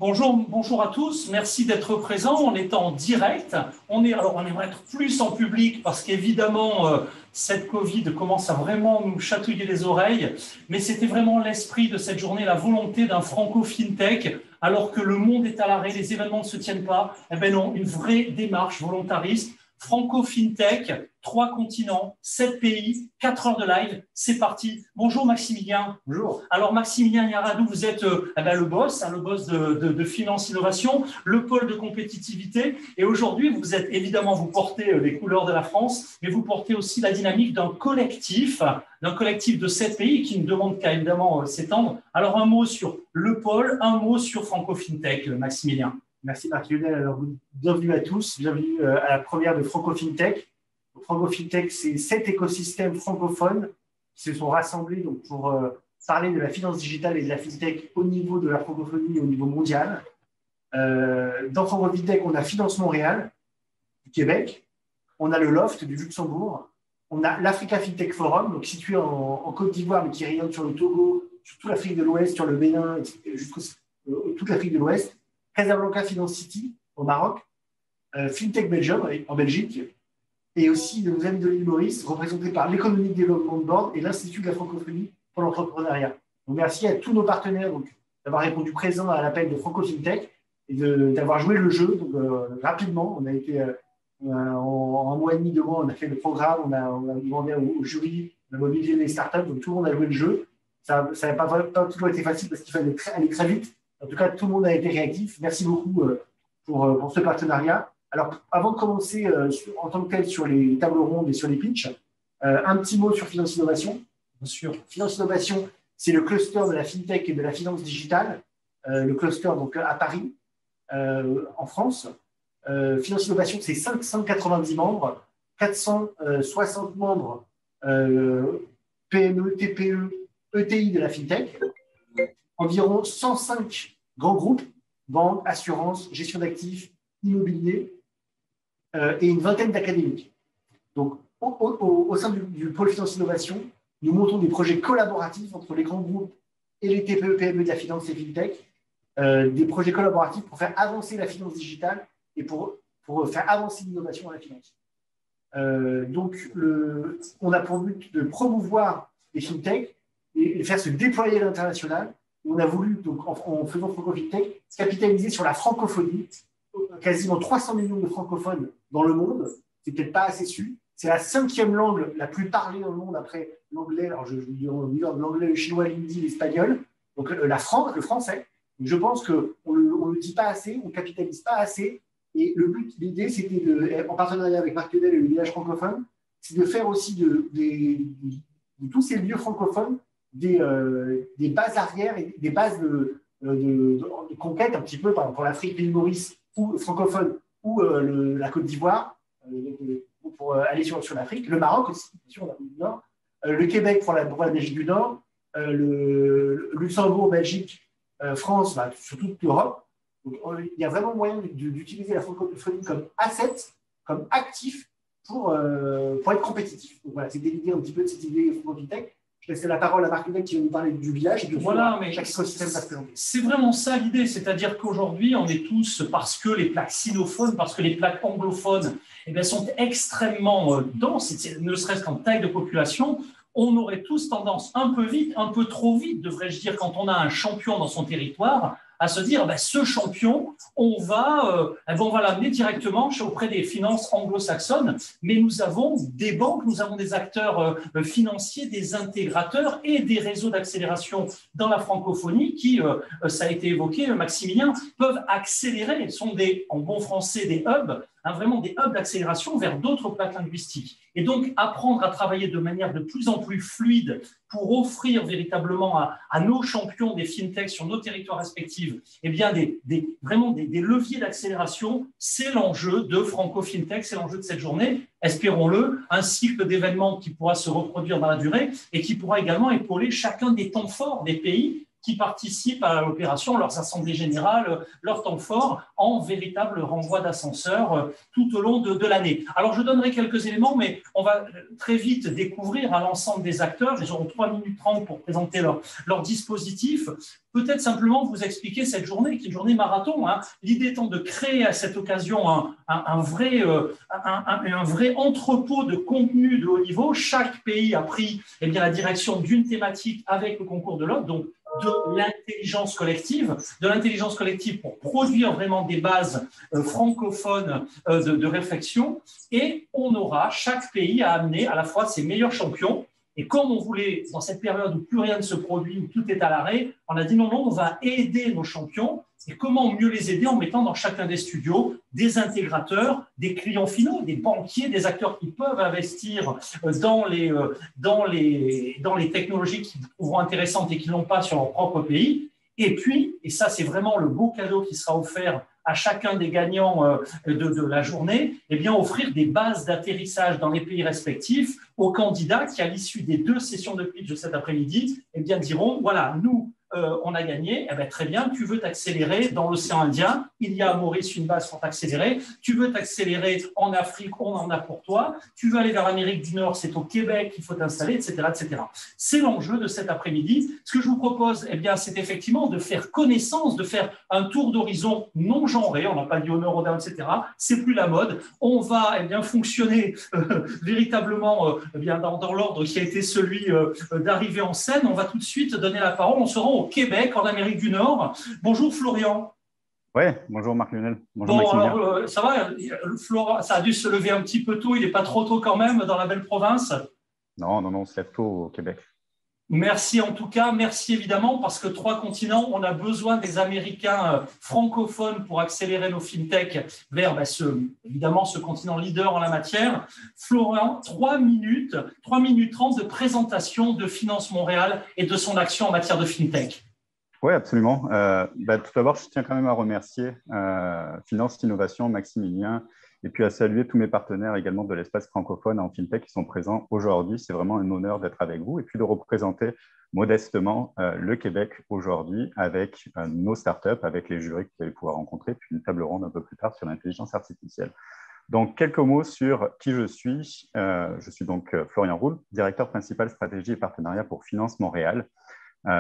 Bonjour à tous. Merci d'être présents. On est en direct. On aimerait être plus en public parce qu'évidemment, cette Covid commence à vraiment nous chatouiller les oreilles. Mais c'était vraiment l'esprit de cette journée, la volonté d'un franco-fintech. Alors que le monde est à l'arrêt, les événements ne se tiennent pas. Eh bien non, une vraie démarche volontariste. Franco-fintech, 3 continents, 7 pays, 4 heures de live, c'est parti. Bonjour Maximilien. Bonjour. Alors Maximilien Yaradou, vous êtes le boss de Finance Innovation, le pôle de compétitivité. Et aujourd'hui, vous portez les couleurs de la France, mais vous portez aussi la dynamique d'un collectif de 7 pays qui ne demande qu'à évidemment s'étendre. Alors un mot sur le pôle, un mot sur Franco-Fintech, Maximilien. Merci Marc-Lionel. Alors, bienvenue à tous, bienvenue à la première de Franco-Fintech. Franco-Fintech, c'est 7 écosystèmes francophones qui se sont rassemblés donc, pour parler de la finance digitale et de la fintech au niveau de la francophonie et au niveau mondial. Dans Franco-Fintech, on a Finance Montréal du Québec, on a le Loft du Luxembourg, on a l'Africa Fintech Forum, donc situé en Côte d'Ivoire, mais qui rayonne sur le Togo, sur toute l'Afrique de l'Ouest, sur le Bénin, jusqu'à toute l'Afrique de l'Ouest. Casablanca Finance City au Maroc, FinTech Belgium en Belgique, et aussi nos amis de l'île Maurice, représentés par l'Economic Development Board et l'Institut de la francophonie pour l'entrepreneuriat. Donc, merci à tous nos partenaires d'avoir répondu présent à l'appel de Franco-Fintech et d'avoir joué le jeu. Donc, rapidement, on a été en un mois et demi, 2 mois, on a fait le programme, on a demandé au jury, on a mobilisé les startups, donc tout le monde a joué le jeu. Ça n'a pas toujours été facile parce qu'il fallait aller très vite. En tout cas, tout le monde a été réactif. Merci beaucoup pour ce partenariat. Alors, avant de commencer en tant que tel sur les tables rondes et sur les pitchs, un petit mot sur Finance Innovation. Bien sûr. Finance Innovation, c'est le cluster de la fintech et de la finance digitale, le cluster donc à Paris, en France. Finance Innovation, c'est 590 membres, 460 membres PME, TPE, ETI de la fintech. Environ 105 grands groupes, banques, assurances, gestion d'actifs, immobilier, et une vingtaine d'académiques. Donc, au sein du pôle Finance Innovation, nous montons des projets collaboratifs entre les grands groupes et les TPE, PME de la finance et FinTech, des projets collaboratifs pour faire avancer la finance digitale et pour faire avancer l'innovation dans la finance. Donc, on a pour but de promouvoir les FinTech et les faire se déployer à l'international. On a voulu, donc, en faisant Franco-Fintech, capitaliser sur la francophonie. Quasiment 300 millions de francophones dans le monde. C'est peut-être pas assez su. C'est la 5e langue la plus parlée dans le monde après l'anglais. Alors, je dis l'anglais, le chinois, l'hindi, l'espagnol. Donc, le français. Donc, je pense qu'on ne le dit pas assez, on ne capitalise pas assez. Et l'idée, c'était, en partenariat avec Marc Lionel et le village francophone, c'est de faire aussi de tous ces lieux francophones des bases arrières et des bases de conquête un petit peu, par exemple pour l'Afrique, l'île Maurice ou francophone ou la Côte d'Ivoire pour aller sur l'Afrique, le Maroc aussi, bien sûr, l'Afrique du Nord, le Québec pour la Belgique du Nord, le Luxembourg, Belgique, France, sur toute l'Europe. Donc, il y a vraiment moyen d'utiliser la francophonie comme asset, comme actif pour être compétitif. Donc voilà, c'était l'idée un petit peu de cette idée Franco-Fintech. Je laisse la parole à Marc Lionel qui va nous parler du village et de chaque écosystème va se présenter. C'est vraiment ça l'idée, c'est-à-dire qu'aujourd'hui, on est tous, parce que les plaques sinophones, parce que les plaques anglophones sont extrêmement denses, ne serait-ce qu'en taille de population, on aurait tous tendance un peu vite, un peu trop vite, devrais-je dire, quand on a un champion dans son territoire, à se dire, ce champion, on va l'amener directement auprès des finances anglo-saxonnes, mais nous avons des banques, nous avons des acteurs financiers, des intégrateurs et des réseaux d'accélération dans la francophonie qui, ça a été évoqué, Maximilien, peuvent accélérer, sont en bon français des hubs, vraiment des hubs d'accélération vers d'autres plaques linguistiques. Et donc, apprendre à travailler de manière de plus en plus fluide pour offrir véritablement à nos champions des fintechs sur nos territoires respectifs vraiment des leviers d'accélération, c'est l'enjeu de Franco-Fintech, c'est l'enjeu de cette journée, espérons-le, un cycle d'événements qui pourra se reproduire dans la durée et qui pourra également épauler chacun des temps forts des pays qui participent à l'opération, leurs assemblées générales, leurs temps forts, en véritable renvoi d'ascenseur tout au long de l'année. Alors, je donnerai quelques éléments, mais on va très vite découvrir à l'ensemble des acteurs. Ils auront 3 minutes 30 pour présenter leur dispositif. Peut-être simplement vous expliquer cette journée, qui est une journée marathon. Hein. L'idée étant de créer à cette occasion un vrai entrepôt de contenu de haut niveau. Chaque pays a pris la direction d'une thématique avec le concours de l'autre, donc de l'intelligence collective pour produire vraiment des bases francophones de réflexion. Et on aura, chaque pays a amené à la fois ses meilleurs champions. Et comme on voulait, dans cette période où plus rien ne se produit, où tout est à l'arrêt, on a dit non, on va aider nos champions. Et comment mieux les aider en mettant dans chacun des studios des intégrateurs, des clients finaux, des banquiers, des acteurs qui peuvent investir dans les technologies qu'ils trouveront intéressantes et qui n'ont pas sur leur propre pays. Et puis, et ça c'est vraiment le beau cadeau qui sera offert à chacun des gagnants de la journée, offrir des bases d'atterrissage dans les pays respectifs aux candidats qui, à l'issue des 2 sessions de pitch de cet après-midi, diront, voilà, nous, on a gagné, très bien, tu veux t'accélérer dans l'océan Indien, il y a à Maurice une base pour t'accélérer, tu veux t'accélérer en Afrique, on en a pour toi, tu veux aller vers l'Amérique du Nord, c'est au Québec qu'il faut t'installer, etc., etc. C'est l'enjeu de cet après-midi. Ce que je vous propose, c'est effectivement de faire connaissance, de faire un tour d'horizon non genré, on n'a pas dit honneur aux dames, etc., c'est plus la mode, on va fonctionner véritablement dans l'ordre qui a été celui d'arriver en scène. On va tout de suite donner la parole, on se rend au Québec, en Amérique du Nord. Bonjour Florian. Oui, bonjour Marc-Lionel. Bonjour Maximilien. Alors, ça va, Florian, ça a dû se lever un petit peu tôt, il n'est pas trop tôt quand même dans la belle province? Non, on se lève tôt au Québec. Merci en tout cas, merci évidemment, parce que 3 continents, on a besoin des Américains francophones pour accélérer nos fintech vers évidemment ce continent leader en la matière. Florian, 3 minutes 30 de présentation de Finance Montréal et de son action en matière de fintech. Oui, absolument. Tout d'abord, je tiens quand même à remercier Finance Innovation, Maximilien, et puis à saluer tous mes partenaires également de l'espace francophone en fintech qui sont présents aujourd'hui. C'est vraiment un honneur d'être avec vous et puis de représenter modestement le Québec aujourd'hui avec nos startups, avec les jurys que vous allez pouvoir rencontrer, puis une table ronde un peu plus tard sur l'intelligence artificielle. Donc, quelques mots sur qui je suis. Je suis donc Florian Roule, directeur principal stratégie et partenariat pour Finance Montréal.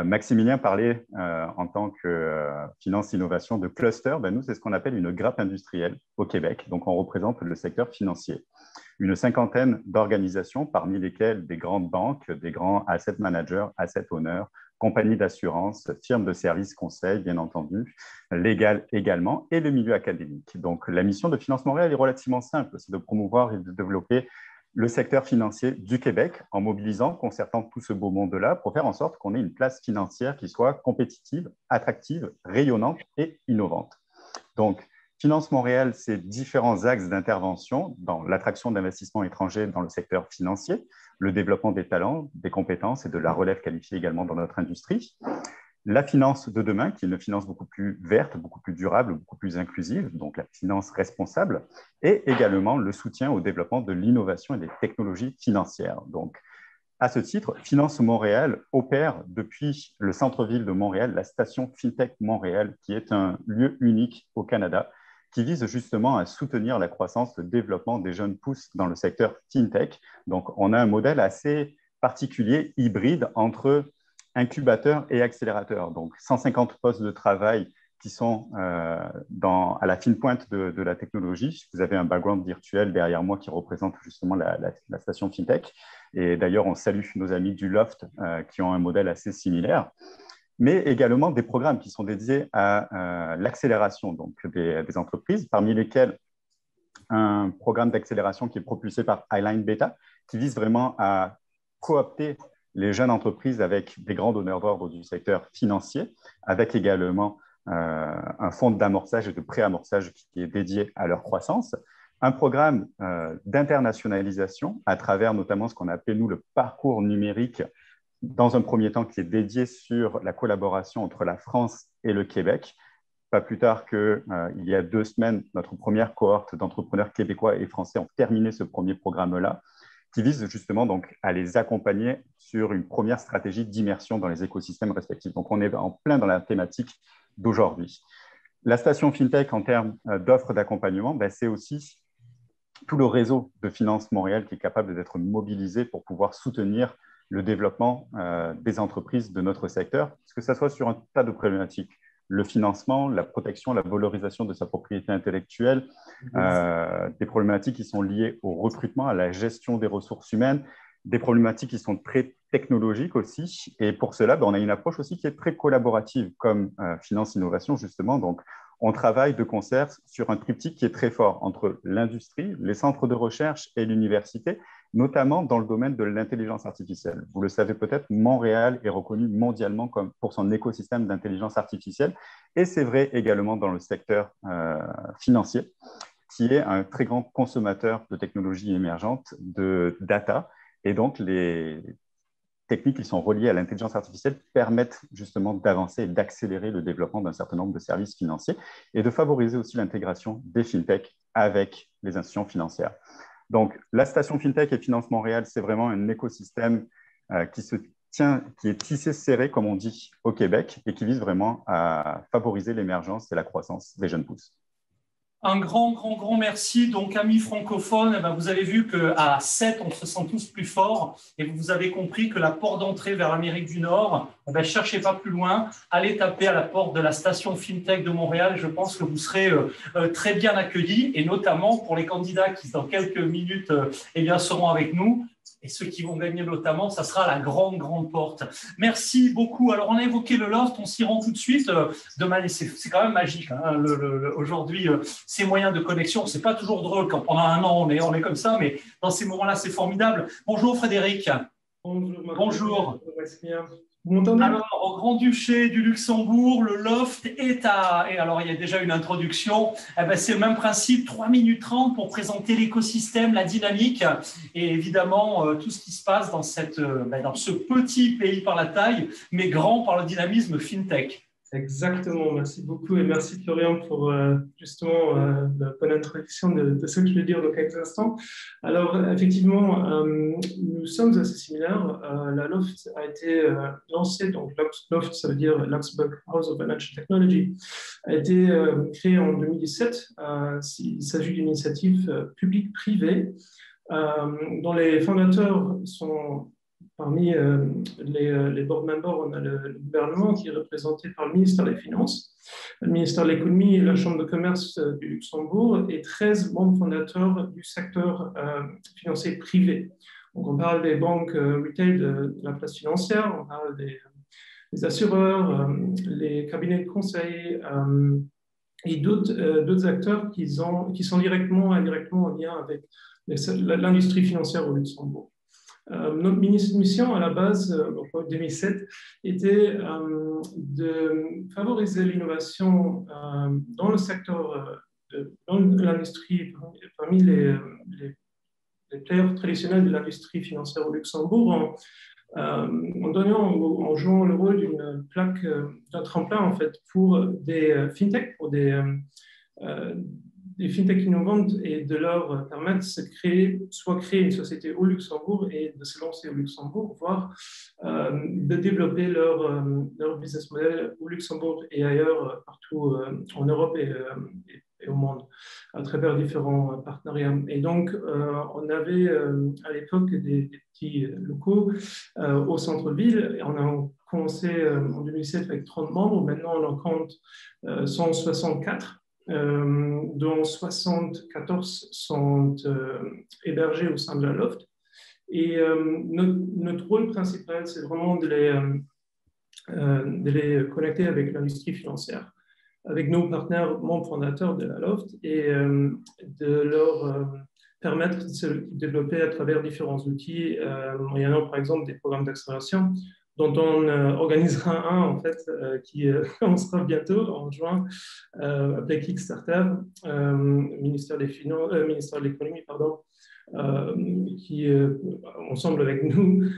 Maximilien parlait en tant que finance innovation de cluster. Nous, c'est ce qu'on appelle une grappe industrielle au Québec. Donc, on représente le secteur financier. Une 50aine d'organisations, parmi lesquelles des grandes banques, des grands asset managers, asset owners, compagnies d'assurance, firmes de services conseils, bien entendu, légales également, et le milieu académique. Donc, la mission de Finance Montréal est relativement simple, c'est de promouvoir et de développer le secteur financier du Québec en mobilisant, concertant tout ce beau monde-là pour faire en sorte qu'on ait une place financière qui soit compétitive, attractive, rayonnante et innovante. Donc, Finance Montréal, c'est différents axes d'intervention dans l'attraction d'investissements étrangers dans le secteur financier, le développement des talents, des compétences et de la relève qualifiée également dans notre industrie. La finance de demain, qui est une finance beaucoup plus verte, beaucoup plus durable, beaucoup plus inclusive, donc la finance responsable, et également le soutien au développement de l'innovation et des technologies financières. Donc, à ce titre, Finance Montréal opère depuis le centre-ville de Montréal, la station FinTech Montréal, qui est un lieu unique au Canada, qui vise justement à soutenir la croissance, le développement des jeunes pousses dans le secteur FinTech. Donc, on a un modèle assez particulier, hybride, entre incubateurs et accélérateurs. Donc, 150 postes de travail qui sont à la fine pointe de la technologie. Vous avez un background virtuel derrière moi qui représente justement la station FinTech. Et d'ailleurs, on salue nos amis du Loft qui ont un modèle assez similaire. Mais également des programmes qui sont dédiés à l'accélération donc des entreprises, parmi lesquels un programme d'accélération qui est propulsé par Highline Beta, qui vise vraiment à coopter les jeunes entreprises avec des grands donneurs d'ordre du secteur financier, avec également un fonds d'amorçage et de préamorçage qui est dédié à leur croissance, un programme d'internationalisation à travers notamment ce qu'on appelle, nous, le parcours numérique, dans un premier temps qui est dédié sur la collaboration entre la France et le Québec. Pas plus tard qu'il y a 2 semaines, notre première cohorte d'entrepreneurs québécois et français ont terminé ce premier programme-là. qui vise justement donc à les accompagner sur une première stratégie d'immersion dans les écosystèmes respectifs. Donc, on est en plein dans la thématique d'aujourd'hui. La station FinTech, en termes d'offres d'accompagnement, ben, c'est aussi tout le réseau de Finance Montréal qui est capable d'être mobilisé pour pouvoir soutenir le développement des entreprises de notre secteur, que ce soit sur un tas de problématiques. Le financement, la protection, la valorisation de sa propriété intellectuelle, des problématiques qui sont liées au recrutement, à la gestion des ressources humaines, des problématiques qui sont très technologiques aussi. Et pour cela, on a une approche aussi qui est très collaborative, comme Finance Innovation, justement. Donc, on travaille de concert sur un triptyque qui est très fort entre l'industrie, les centres de recherche et l'université, notamment dans le domaine de l'intelligence artificielle. Vous le savez peut-être, Montréal est reconnu mondialement comme pour son écosystème d'intelligence artificielle. Et c'est vrai également dans le secteur financier, qui est un très grand consommateur de technologies émergentes, de data. Et donc, les techniques qui sont reliées à l'intelligence artificielle permettent justement d'avancer et d'accélérer le développement d'un certain nombre de services financiers et de favoriser aussi l'intégration des fintech avec les institutions financières. Donc, la station fintech et Finance Montréal, c'est vraiment un écosystème qui est tissé serré, comme on dit au Québec, et qui vise vraiment à favoriser l'émergence et la croissance des jeunes pousses. Un grand merci. Donc, amis francophones, vous avez vu qu'à 7, on se sent tous plus forts et vous avez compris que la porte d'entrée vers l'Amérique du Nord, cherchez pas plus loin, allez taper à la porte de la station FinTech de Montréal. Je pense que vous serez très bien accueillis et notamment pour les candidats qui, dans quelques minutes, seront avec nous. Et ceux qui vont gagner notamment, ça sera la grande porte. Merci beaucoup. Alors, on a évoqué le loft, on s'y rend tout de suite. Demain, c'est quand même magique. Hein, aujourd'hui, ces moyens de connexion, c'est pas toujours drôle quand pendant un an, on est comme ça, mais dans ces moments-là, c'est formidable. Bonjour Frédéric. Bonjour. Vous m'entendez ? Alors, au Grand-Duché du Luxembourg, le loft est à… Et alors, il y a déjà une introduction. C'est le même principe, 3 minutes 30 pour présenter l'écosystème, la dynamique et évidemment tout ce qui se passe dans ce petit pays par la taille, mais grand par le dynamisme FinTech. Exactement, merci beaucoup et merci Florian pour justement la bonne introduction de ce que je vais dire dans quelques instants. Alors effectivement, nous sommes assez similaires. La LOFT a été lancée, donc LOFT ça veut dire Luxembourg House of Financial Technology, a été créée en 2017. Il s'agit d'une initiative publique-privée dont les fondateurs sont… Parmi les board members, on a le gouvernement qui est représenté par le ministère des Finances, le ministère de l'Économie et la Chambre de commerce du Luxembourg et 13 membres fondateurs du secteur financier privé. Donc, on parle des banques retail de la place financière, on parle des assureurs, les cabinets de conseil et d'autres acteurs qui sont directement ou indirectement en lien avec l'industrie financière au Luxembourg. Notre mission à la base, en 2007, était de favoriser l'innovation dans le secteur, dans l'industrie, parmi les players traditionnels de l'industrie financière au Luxembourg, en jouant le rôle d'une plaque, d'un tremplin en fait, pour des fintech, pour des fintech innovantes et de leur permettre de créer une société au Luxembourg et de se lancer au Luxembourg, voire de développer leur business model au Luxembourg et ailleurs, partout en Europe et au monde, à travers différents partenariats. Et donc, on avait à l'époque des petits locaux au centre-ville. On a commencé en 2007 avec 30 membres. Maintenant, on en compte 164. Dont 74 sont hébergés au sein de la LOFT. Et notre rôle principal, c'est vraiment de les connecter avec l'industrie financière, avec nos partenaires membres fondateurs de la LOFT et de leur permettre de se développer à travers différents outils, moyennant par exemple des programmes d'accélération, dont on organisera un en fait qui commencera bientôt en juin, appelé Kickstarter, ministère des Finances, ministère de l'Économie, pardon, qui ensemble avec nous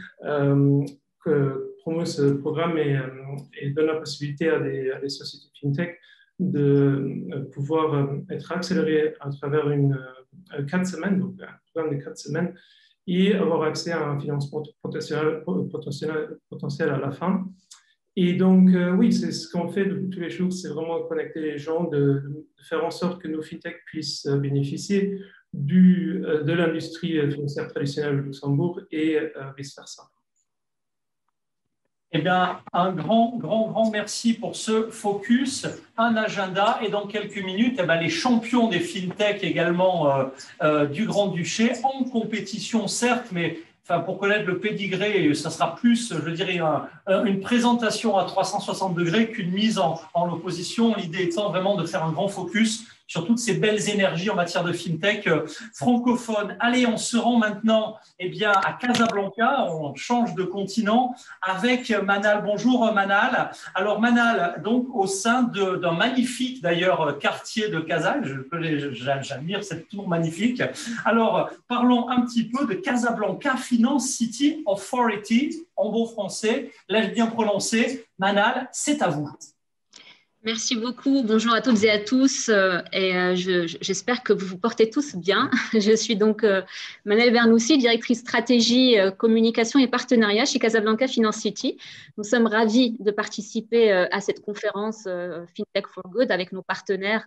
promeut ce programme et donne la possibilité à des sociétés fintech de pouvoir être accélérées à travers 4 semaines, donc un programme de 4 semaines. et avoir accès à un financement potentiel à la fin. Et donc, oui, c'est ce qu'on fait tous les jours, c'est vraiment connecter les gens, de faire en sorte que nos fintechs puissent bénéficier de l'industrie financière traditionnelle au Luxembourg et vice-versa. Eh bien, un grand merci pour ce focus, un agenda et dans quelques minutes, eh bien, les champions des fintech également du Grand-Duché en compétition certes, mais enfin, pour connaître le pédigré, ça sera plus, je dirais, une présentation à 360 degrés qu'une mise en opposition. L'idée étant vraiment de faire un grand focus sur toutes ces belles énergies en matière de fintech francophone. Allez, on se rend maintenant bien, à Casablanca, on change de continent avec Manal. Bonjour Manal. Alors Manal, donc au sein d'un magnifique d'ailleurs quartier de Casa, j'admire cette tour magnifique. Alors parlons un petit peu de Casablanca Finance City Authority, en bon français. L'ai-je bien prononcé? Manal, c'est à vous. Merci beaucoup. Bonjour à toutes et à tous. J'espère que vous vous portez tous bien. Je suis donc Manal Bernoussi, directrice stratégie, communication et partenariat chez Casablanca Finance City. Nous sommes ravis de participer à cette conférence FinTech for Good avec nos partenaires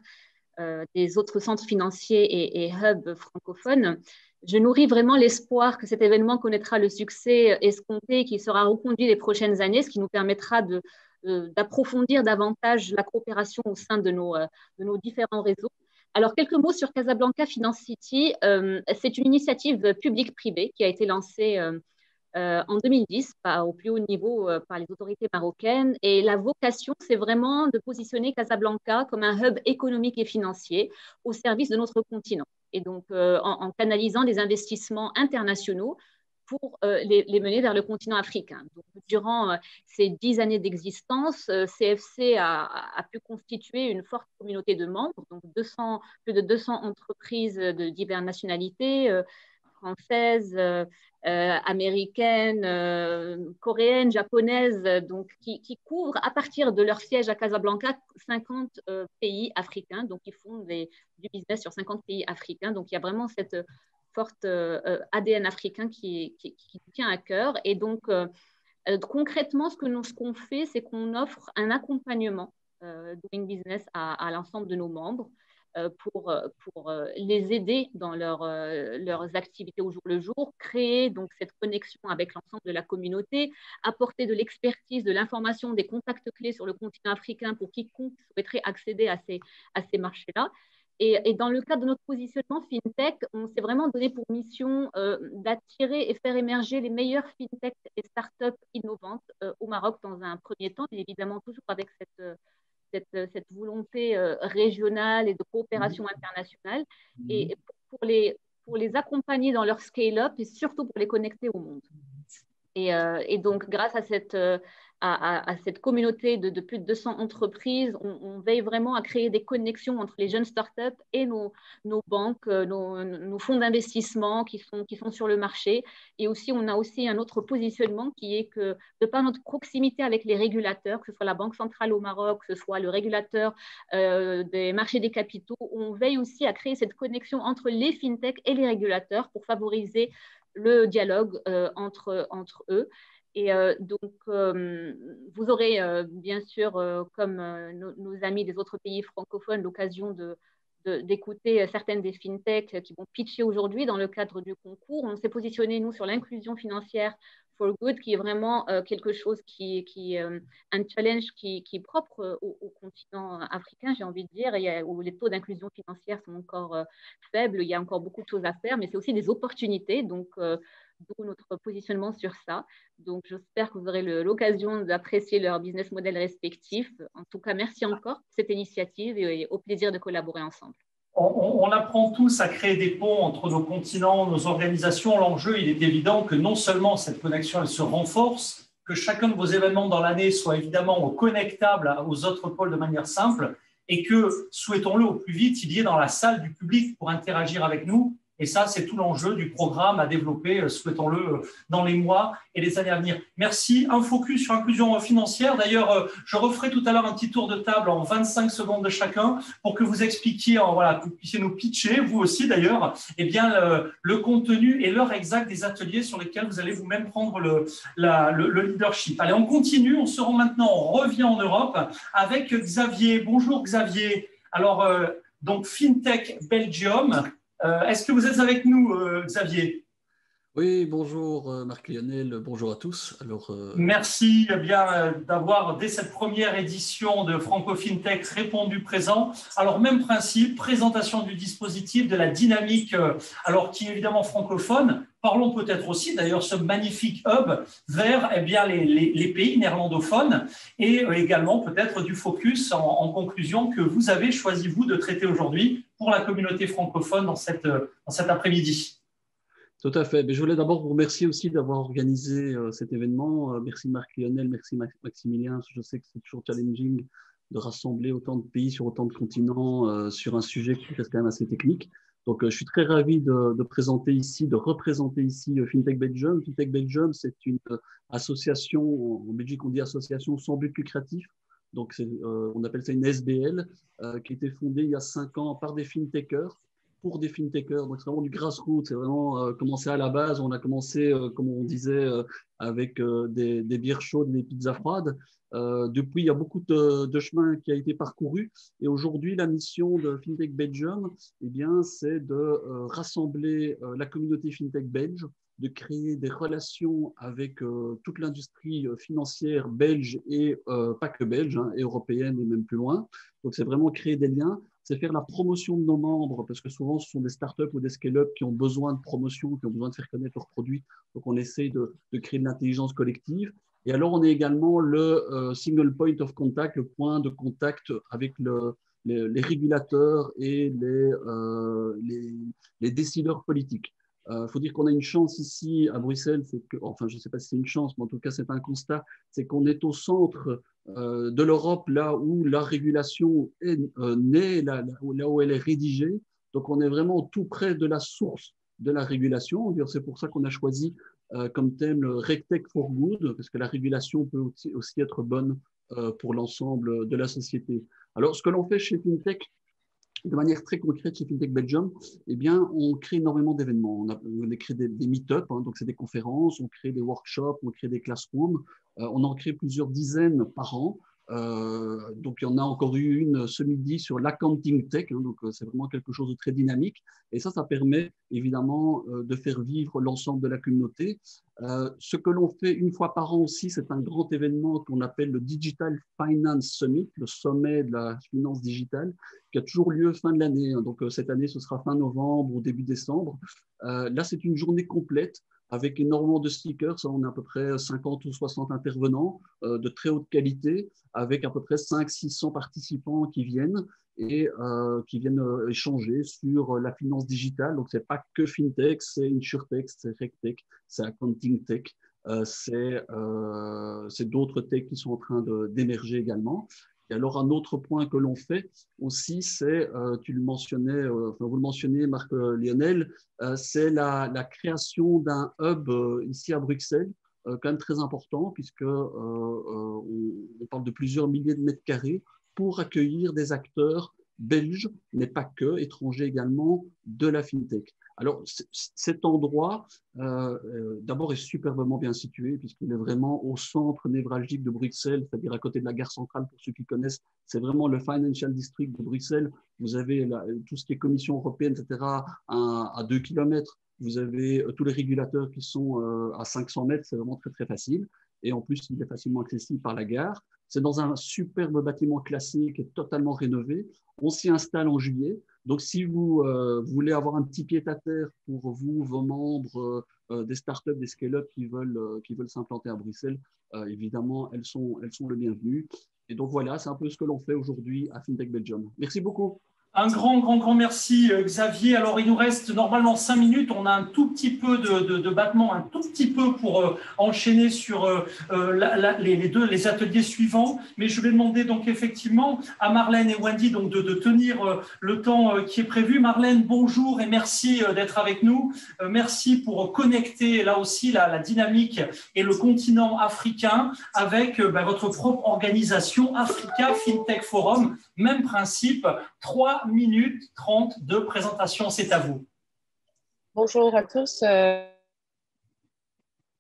des autres centres financiers et hubs francophones. Je nourris vraiment l'espoir que cet événement connaîtra le succès escompté et qui sera reconduit les prochaines années, ce qui nous permettra d'approfondir davantage la coopération au sein de nos différents réseaux. Alors, quelques mots sur Casablanca Finance City. C'est une initiative publique-privée qui a été lancée en 2010 au plus haut niveau par les autorités marocaines. Et la vocation, c'est vraiment de positionner Casablanca comme un hub économique et financier au service de notre continent. Et donc, en canalisant des investissements internationaux pour les mener vers le continent africain. Donc, durant ces 10 années d'existence, CFC a pu constituer une forte communauté de membres, donc plus de 200 entreprises de diverses nationalités, françaises, américaines, coréennes, japonaises, donc qui couvrent à partir de leur siège à Casablanca 50 pays africains, donc qui font du business sur 50 pays africains. Donc, il y a vraiment cette forte ADN africain qui tient à cœur. Et donc, concrètement, ce qu'on fait, c'est qu'on offre un accompagnement doing business à l'ensemble de nos membres pour les aider dans leurs activités au jour le jour, créer donc cette connexion avec l'ensemble de la communauté, apporter de l'expertise, de l'information, des contacts clés sur le continent africain pour quiconque souhaiterait accéder à ces marchés-là. Et dans le cadre de notre positionnement FinTech, on s'est vraiment donné pour mission d'attirer et faire émerger les meilleures FinTech et startups innovantes au Maroc dans un premier temps, mais évidemment toujours avec cette volonté régionale et de coopération internationale, et pour les accompagner dans leur scale-up et surtout pour les connecter au monde. Et donc, grâce à cette communauté de plus de 200 entreprises, on veille vraiment à créer des connexions entre les jeunes startups et nos banques, nos fonds d'investissement qui sont sur le marché. Et aussi, on a aussi un autre positionnement qui est que, de par notre proximité avec les régulateurs, que ce soit la Banque centrale au Maroc, que ce soit le régulateur des marchés des capitaux, on veille aussi à créer cette connexion entre les fintechs et les régulateurs pour favoriser le dialogue entre eux. Et donc, vous aurez bien sûr, comme nos amis des autres pays francophones, l'occasion d'écouter certaines des fintechs qui vont pitcher aujourd'hui dans le cadre du concours. On s'est positionné, nous, sur l'inclusion financière for good, qui est vraiment quelque chose un challenge qui est propre au continent africain, j'ai envie de dire, où les taux d'inclusion financière sont encore faibles. Il y a encore beaucoup de choses à faire, mais c'est aussi des opportunités. Donc, d'où notre positionnement sur ça. Donc, j'espère que vous aurez l'occasion d'apprécier leur business model respectif. En tout cas, merci encore pour cette initiative et au plaisir de collaborer ensemble. On apprend tous à créer des ponts entre nos continents, nos organisations. L'enjeu, il est évident que non seulement cette connexion, elle se renforce, que chacun de vos événements dans l'année soit évidemment connectable aux autres pôles de manière simple et que, souhaitons-le au plus vite, il y ait dans la salle du public pour interagir avec nous Et ça, c'est tout l'enjeu du programme à développer, souhaitons-le, dans les mois et les années à venir. Merci. Un focus sur l'inclusion financière. D'ailleurs, je referai tout à l'heure un petit tour de table en 25 secondes de chacun pour que vous expliquiez, voilà, que vous puissiez nous pitcher, vous aussi d'ailleurs, eh bien, le contenu et l'heure exacte des ateliers sur lesquels vous allez vous-même prendre le leadership. Allez, on continue. On se rend maintenant, on revient en Europe avec Xavier. Bonjour Xavier. Alors, donc FinTech Belgium. Est-ce que vous êtes avec nous, Xavier? Oui, bonjour Marc-Lionel, bonjour à tous. Alors, merci bien d'avoir, dès cette première édition de Franco FinTech, répondu présent. Alors, même principe, présentation du dispositif, de la dynamique, alors qui est évidemment francophone. Parlons peut-être aussi, d'ailleurs, ce magnifique hub vers eh bien, les pays néerlandophones et également peut-être du focus en conclusion que vous avez choisi, vous, de traiter aujourd'hui pour la communauté francophone dans cet après-midi. Tout à fait. Mais je voulais d'abord vous remercier aussi d'avoir organisé cet événement. Merci Marc-Lionel, merci Maximilien. Je sais que c'est toujours challenging de rassembler autant de pays sur autant de continents sur un sujet qui reste quand même assez technique. Donc, je suis très ravi de présenter ici, de représenter ici FinTech Belgium. FinTech Belgium, c'est une association, en Belgique on dit association sans but lucratif. Donc, on appelle ça une SBL, qui a été fondée il y a 5 ans par des FinTechers, pour des FinTechers. Donc, c'est vraiment du grassroots, c'est vraiment commencé à la base. On a commencé, comme on disait, avec des bières chaudes, des pizzas froides. Depuis, il y a beaucoup de chemin qui a été parcouru. Et aujourd'hui, la mission de FinTech Belgium, eh bien, c'est de rassembler la communauté FinTech belge, de créer des relations avec toute l'industrie financière belge et pas que belge, hein, et européenne et même plus loin. Donc, c'est vraiment créer des liens. C'est faire la promotion de nos membres, parce que souvent, ce sont des startups ou des scale-up qui ont besoin de promotion, qui ont besoin de faire connaître leurs produits. Donc, on essaie de créer de l'intelligence collective. Et alors, on est également le single point of contact, le point de contact avec les régulateurs et les décideurs politiques. Faut dire qu'on a une chance ici à Bruxelles, c'est que, enfin, je ne sais pas si c'est une chance, mais en tout cas, c'est un constat, c'est qu'on est au centre de l'Europe, là où la régulation est née, là où elle est rédigée. Donc, on est vraiment tout près de la source de la régulation. C'est pour ça qu'on a choisi comme thème le RegTech for Good, parce que la régulation peut aussi être bonne pour l'ensemble de la société. Alors, ce que l'on fait chez FinTech, de manière très concrète chez FinTech Belgium, eh bien, on crée énormément d'événements. On a créé des meet-up, hein, donc c'est des conférences, on crée des workshops, on crée des classrooms. On en crée plusieurs dizaines par an. Donc, il y en a encore eu une ce midi sur l'accounting tech, hein, donc c'est vraiment quelque chose de très dynamique. Et ça permet évidemment de faire vivre l'ensemble de la communauté. Ce que l'on fait une fois par an aussi, c'est un grand événement qu'on appelle le Digital Finance Summit, le sommet de la finance digitale, qui a toujours lieu fin de l'année. Hein. Donc, cette année, ce sera fin novembre ou début décembre. Là, c'est une journée complète avec énormément de speakers. On a à peu près 50 ou 60 intervenants de très haute qualité, avec à peu près 500-600 participants qui viennent et qui viennent échanger sur la finance digitale. Donc, ce n'est pas que FinTech, c'est InsurTech, c'est RegTech, c'est Accounting Tech, c'est d'autres techs qui sont en train d'émerger également. Et alors, un autre point que l'on fait aussi, c'est, vous le mentionnez, Marc-Lionel, c'est la création d'un hub ici à Bruxelles, quand même très important, puisque on parle de plusieurs milliers de mètres carrés pour accueillir des acteurs belges, mais pas que, étrangers également, de la FinTech. Alors, cet endroit, d'abord, est superbement bien situé, puisqu'il est vraiment au centre névralgique de Bruxelles, c'est-à-dire à côté de la gare centrale, pour ceux qui connaissent. C'est vraiment le Financial District de Bruxelles. Vous avez tout ce qui est Commission européenne, etc., à 2 km. Vous avez tous les régulateurs qui sont à 500 mètres. C'est vraiment très, très facile. Et en plus, il est facilement accessible par la gare. C'est dans un superbe bâtiment classé qui est totalement rénové. On s'y installe en juillet. Donc, si vous voulez avoir un petit pied-à-terre pour vous, vos membres, des startups, des scale-up qui veulent s'implanter à Bruxelles, évidemment, elles sont le bienvenu. Et donc, voilà, c'est un peu ce que l'on fait aujourd'hui à FinTech Belgium. Merci beaucoup. Un grand merci, Xavier. Alors, il nous reste normalement 5 minutes. On a un tout petit peu de battement, un tout petit peu pour enchaîner sur les ateliers suivants. Mais je vais demander donc effectivement à Marlène et Wendy donc de tenir le temps qui est prévu. Marlène, bonjour et merci d'être avec nous. Merci pour connecter là aussi la dynamique et le continent africain avec votre propre organisation, Africa FinTech Forum. Même principe, 3 minutes 30 de présentation, c'est à vous. Bonjour à tous,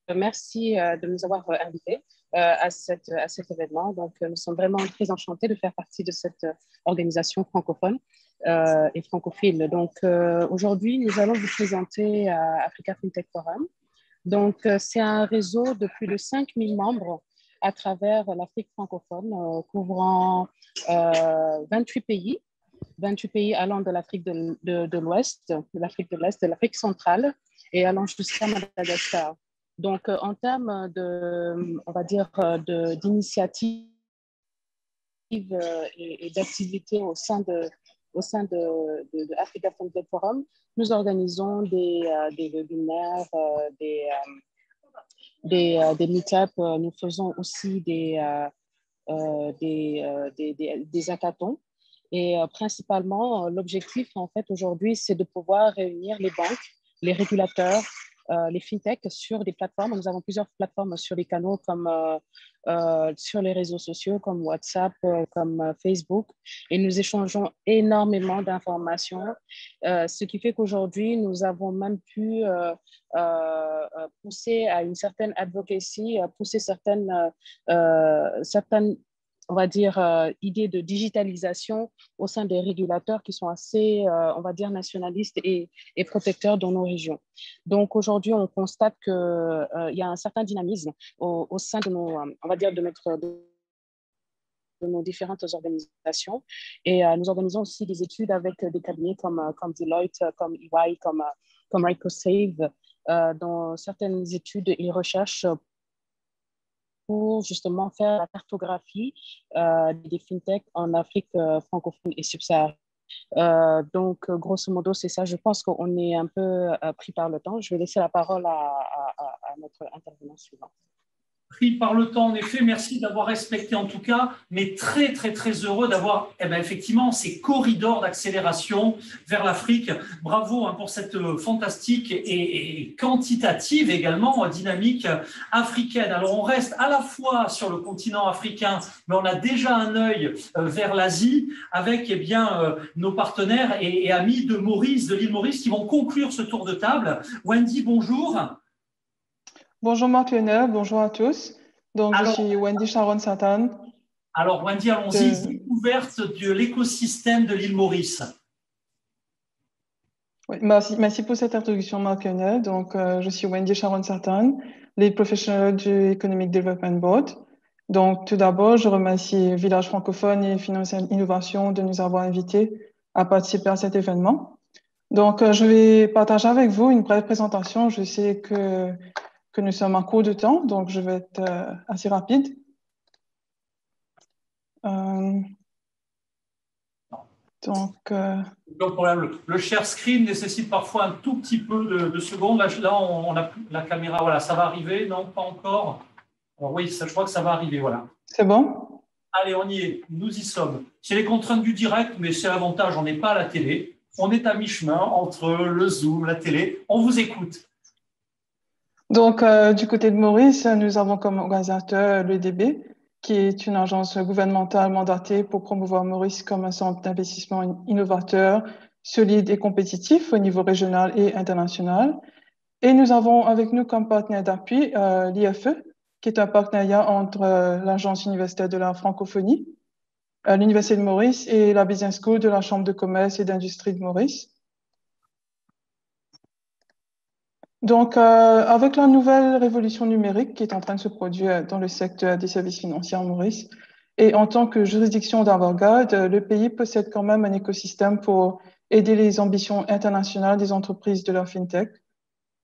merci de nous avoir invités à cet événement. Donc, nous sommes vraiment très enchantés de faire partie de cette organisation francophone et francophile. Donc, aujourd'hui, nous allons vous présenter Africa FinTech Forum. Donc, c'est un réseau de plus de 5000 membres à travers l'Afrique francophone, couvrant 28 pays. 28 pays allant de l'Afrique de l'Ouest, de l'Afrique de l'Est, de l'Afrique centrale et allant jusqu'à Madagascar. Donc, en termes on va dire, d'initiatives et d'activités au sein de Africa FinTech Forum, nous organisons des webinaires, des meet-ups, nous faisons aussi des hackathons. Et principalement, l'objectif, en fait, aujourd'hui, c'est de pouvoir réunir les banques, les régulateurs, les fintechs sur des plateformes. Nous avons plusieurs plateformes sur les canaux comme sur les réseaux sociaux comme WhatsApp, comme Facebook. Et nous échangeons énormément d'informations, ce qui fait qu'aujourd'hui, nous avons même pu pousser à une certaine advocacy, pousser certaines on va dire, idées de digitalisation au sein des régulateurs qui sont assez, on va dire, nationalistes et protecteurs dans nos régions. Donc, aujourd'hui, on constate qu'il y a un certain dynamisme au sein de nos, on va dire, de nos différentes organisations. Et nous organisons aussi des études avec des cabinets comme Deloitte, comme EY, comme Microsave, dans certaines études et recherches pour justement faire la cartographie des fintechs en Afrique francophone et subsaharienne. Donc, grosso modo, c'est ça. Je pense qu'on est un peu pris par le temps. Je vais laisser la parole à notre intervenant suivant. Pris par le temps, en effet, merci d'avoir respecté en tout cas, mais très heureux d'avoir effectivement ces corridors d'accélération vers l'Afrique. Bravo pour cette fantastique et quantitative également dynamique africaine. Alors on reste à la fois sur le continent africain, mais on a déjà un œil vers l'Asie avec nos partenaires et amis de Maurice, de l'île Maurice, qui vont conclure ce tour de table. Wendy, bonjour. Bonjour Marc-Lionel, bonjour à tous. Donc, je suis Wendy Sharon-Satan. Alors, Wendy, allons-y, découverte de l'écosystème de l'île Maurice. Oui, merci pour cette introduction, Marc-Lionel. Donc, je suis Wendy Sharon-Satan, lead professional du Economic Development Board. Donc, tout d'abord, je remercie Village francophone et Finance et Innovation de nous avoir invités à participer à cet événement. Donc, je vais partager avec vous une brève présentation. Je sais que nous sommes en cours de temps, donc je vais être assez rapide. Le share screen nécessite parfois un tout petit peu de secondes. Là, on a la caméra, voilà, ça va arriver, non, pas encore. Alors, oui, je crois que ça va arriver, voilà. C'est bon? Allez, on y est, nous y sommes. C'est les contraintes du direct, mais c'est l'avantage, on n'est pas à la télé. On est à mi-chemin entre le Zoom, la télé. On vous écoute. Donc, du côté de Maurice, nous avons comme organisateur l'EDB, qui est une agence gouvernementale mandatée pour promouvoir Maurice comme un centre d'investissement innovateur, solide et compétitif au niveau régional et international. Et nous avons avec nous comme partenaire d'appui l'IFE, qui est un partenariat entre l'Agence universitaire de la francophonie, l'Université de Maurice et la Business School de la Chambre de commerce et d'industrie de Maurice. Donc, avec la nouvelle révolution numérique qui est en train de se produire dans le secteur des services financiers en Maurice, et en tant que juridiction d'avant-garde, le pays possède quand même un écosystème pour aider les ambitions internationales des entreprises de leur fintech.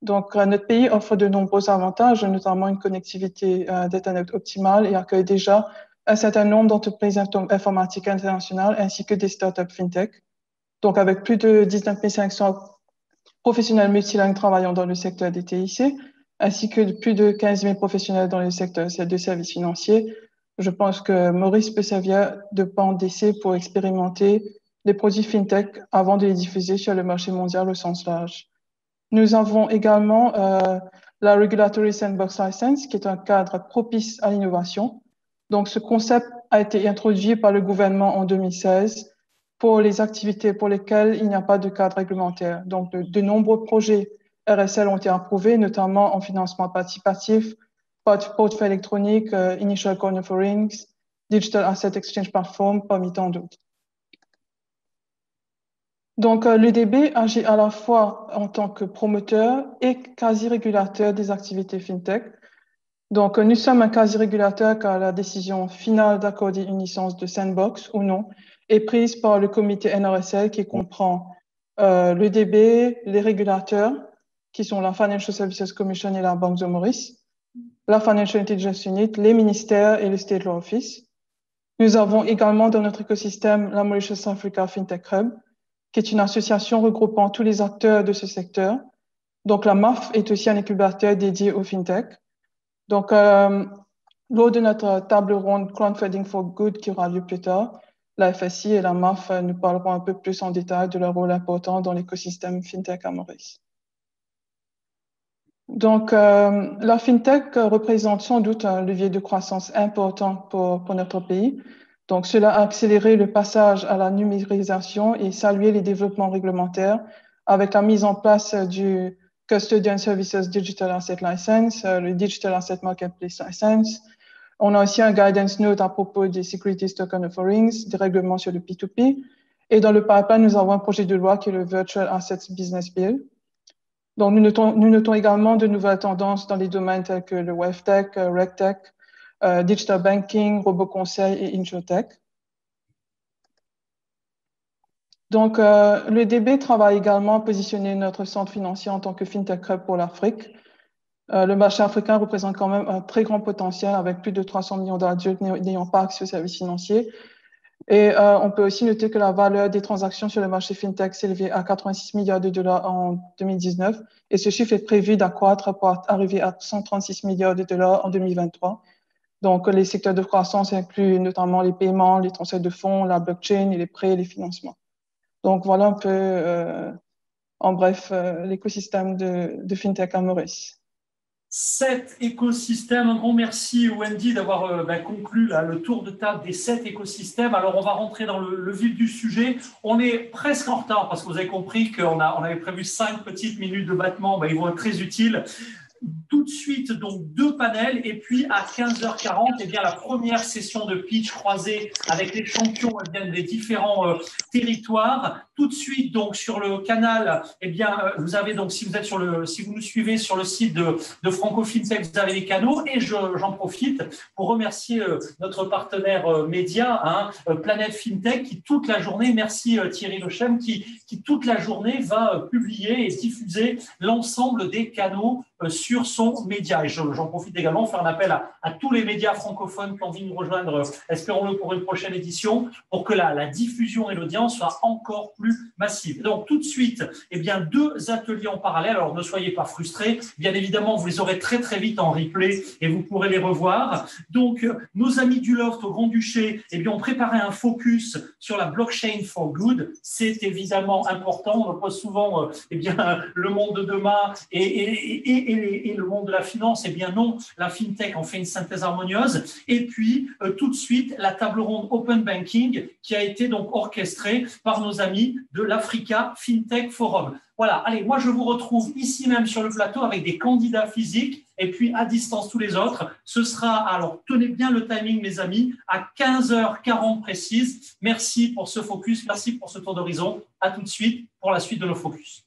Donc, notre pays offre de nombreux avantages, notamment une connectivité d'Internet optimale et accueille déjà un certain nombre d'entreprises informatiques internationales ainsi que des startups fintech. donc avec plus de 19 500 professionnels multilingues travaillant dans le secteur des TIC, ainsi que plus de 15 000 professionnels dans le secteur de services financiers. Je pense que Maurice peut servir de banc d'essai pour expérimenter les produits FinTech avant de les diffuser sur le marché mondial au sens large. Nous avons également la Regulatory Sandbox License, qui est un cadre propice à l'innovation. Donc, ce concept a été introduit par le gouvernement en 2016 pour les activités pour lesquelles il n'y a pas de cadre réglementaire. Donc, de nombreux projets RSL ont été approuvés, notamment en financement participatif, portefeuille électronique, Initial Coin Offerings, Digital Asset Exchange Platform, parmi tant d'autres. Donc, l'EDB agit à la fois en tant que promoteur et quasi-régulateur des activités FinTech. Donc, nous sommes un quasi-régulateur car la décision finale d'accorder une licence de sandbox ou non est prise par le comité NRSL qui comprend l'EDB, les régulateurs, qui sont la Financial Services Commission et la Banque de Maurice, la Financial Intelligence Unit, les ministères et le State Law Office. Nous avons également dans notre écosystème la Mauritius Africa FinTech Hub, qui est une association regroupant tous les acteurs de ce secteur. Donc, la MAF est aussi un incubateur dédié au FinTech. Donc, lors de notre table ronde Crowdfunding for Good qui aura lieu plus tard, la FSI et la MAF nous parleront un peu plus en détail de leur rôle important dans l'écosystème FinTech à Maurice. Donc, la FinTech représente sans doute un levier de croissance important pour notre pays. Donc, cela a accéléré le passage à la numérisation et salué les développements réglementaires avec la mise en place du Custodian Services Digital Asset License, le Digital Asset Marketplace License. On a aussi un guidance note à propos des Securities Token Offerings, des règlements sur le P2P. Et dans le pipeline, nous avons un projet de loi qui est le Virtual Assets Business Bill. Donc, nous notons également de nouvelles tendances dans les domaines tels que le WebTech, RegTech, Digital Banking, RoboConseil et InsurTech. Donc, l'EDB travaille également à positionner notre centre financier en tant que FinTech Hub pour l'Afrique. Le marché africain représente quand même un très grand potentiel avec plus de 300 millions d'adultes n'ayant pas accès aux services financiers. Et on peut aussi noter que la valeur des transactions sur le marché FinTech s'est élevée à 86 milliards de dollars en 2019 et ce chiffre est prévu d'accroître pour arriver à 136 milliards de dollars en 2023. Donc, les secteurs de croissance incluent notamment les paiements, les transferts de fonds, la blockchain et les prêts et les financements. Donc, voilà un peu, en bref, l'écosystème de FinTech à Maurice. Cet écosystème, un grand merci Wendy d'avoir conclu là, le tour de table des 7 écosystèmes. Alors on va rentrer dans le vif du sujet. On est presque en retard parce que vous avez compris qu'on avait prévu 5 petites minutes de battement. Ils vont être très utiles. Tout de suite, donc 2 panels et puis à 15h40, eh bien, la première session de pitch croisée avec les champions des différents territoires. Tout de suite, donc sur le canal, eh bien, vous avez donc, si vous nous suivez sur le site de Franco FinTech, vous avez les canaux et j'en profite pour remercier notre partenaire média, Planète FinTech, qui toute la journée, merci Thierry Lechem, qui toute la journée va publier et diffuser l'ensemble des canaux sur son média. Et j'en profite également pour faire un appel à tous les médias francophones qui ont envie de nous rejoindre, espérons-le pour une prochaine édition, pour que la diffusion et l'audience soient encore plus massives. Donc tout de suite, eh bien, 2 ateliers en parallèle. Alors ne soyez pas frustrés. Bien évidemment, vous les aurez très très vite en replay et vous pourrez les revoir. Donc nos amis du Loft au Grand-Duché, eh bien, ont préparé un focus sur la blockchain for good. C'est évidemment important. On oppose souvent eh bien, le monde de demain et le monde de la finance. Eh bien non, la FinTech en fait une synthèse harmonieuse. Et puis, tout de suite, la table ronde Open Banking qui a été donc orchestrée par nos amis de l'Africa FinTech Forum. Voilà, allez, moi je vous retrouve ici même sur le plateau avec des candidats physiques et puis à distance tous les autres. Ce sera, alors tenez bien le timing mes amis, à 15h40 précise. Merci pour ce focus, merci pour ce tour d'horizon. À tout de suite pour la suite de nos focus.